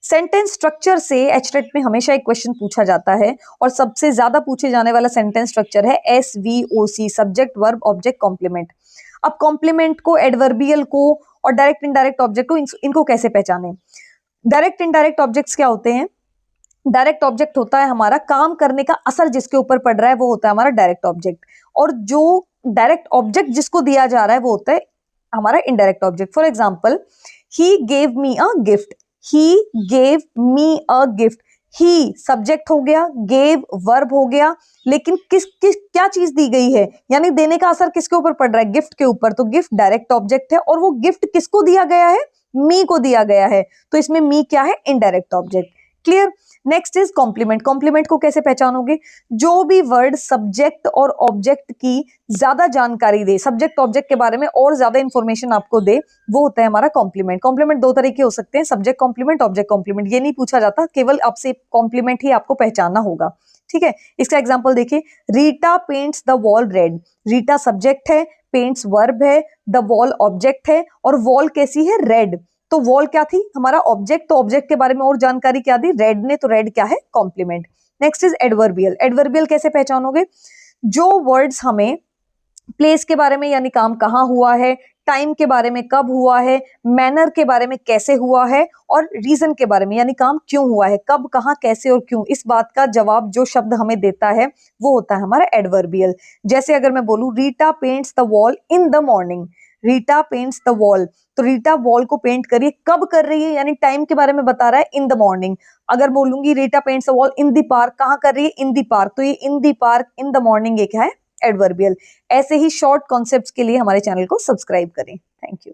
Sentence structure से HTET में हमेशा एक क्वेश्चन पूछा जाता है और सबसे ज्यादा पूछे जाने वाला सेंटेंस स्ट्रक्चर है SVOC, subject verb object complement. अब कॉम्प्लीमेंट को, एडवर्बियल को और डायरेक्ट इनडायरेक्ट ऑब्जेक्ट को, इनको कैसे पहचाने? डायरेक्ट इनडायरेक्ट ऑब्जेक्ट्स क्या होते हैं? डायरेक्ट ऑब्जेक्ट होता है हमारा काम करने का असर जिसके ऊपर पड़ रहा है वो होता है हमारा डायरेक्ट ऑब्जेक्ट, और जो डायरेक्ट ऑब्जेक्ट जिसको दिया जा रहा है वो होता है हमारा indirect object. For example, he gave me a gift, he gave me a gift. He subject हो गया, गेव वर्ब हो गया, लेकिन किस किस क्या चीज दी गई है, यानी देने का असर किसके ऊपर पड़ रहा है? गिफ्ट के ऊपर। तो गिफ्ट डायरेक्ट ऑब्जेक्ट है और वो गिफ्ट किसको दिया गया है? मी को दिया गया है, तो इसमें मी क्या है? Indirect object. Clear? Next is complement. Complement को कैसे पहचानोगे? जो भी वर्ड सब्जेक्ट और ऑब्जेक्ट की ज्यादा जानकारी दे, सब्जेक्ट ऑब्जेक्ट के बारे में और ज्यादा इंफॉर्मेशन आपको दे, वो होता है हमारा कॉम्प्लीमेंट। कॉम्प्लीमेंट दो तरीके हो सकते हैं, सब्जेक्ट कॉम्प्लीमेंट, ऑब्जेक्ट कॉम्प्लीमेंट। ये नहीं पूछा जाता, केवल आपसे कॉम्प्लीमेंट ही आपको पहचानना होगा। ठीक है, इसका एग्जाम्पल देखिए, Rita paints the wall red. Rita subject है, पेंट्स वर्ब है, द वॉल ऑब्जेक्ट है, और वॉल कैसी है? रेड। तो वॉल क्या थी? हमारा ऑब्जेक्ट। तो ऑब्जेक्ट के बारे में और जानकारी क्या दी? रेड ने, तो रेड क्या है? Complement. Next is adverbial. Adverbial कैसे पहचानोगे? जो वर्ड्स हमें प्लेस के बारे में, यानी काम कहाँ हुआ है, टाइम के बारे में कब हुआ है, मैनर के बारे में कैसे हुआ है, और रीजन के बारे में, यानी काम क्यों हुआ है, कब, कहाँ, कैसे और क्यों, इस बात का जवाब जो शब्द हमें देता है वो होता है हमारा एडवर्बियल। जैसे अगर मैं बोलूं Rita paints the wall in the morning, Rita paints the wall, तो रीटा वॉल को पेंट कर रही है, कब कर रही है, यानी टाइम के बारे में बता रहा है, इन द मॉर्निंग। अगर बोलूंगी Rita paints the wall in the park, कहाँ कर रही है? इन द पार्क, तो ये in the park, in the morning, ये क्या है? एडवर्बियल। ऐसे ही शॉर्ट कॉन्सेप्ट्स के लिए हमारे चैनल को सब्सक्राइब करें। Thank you.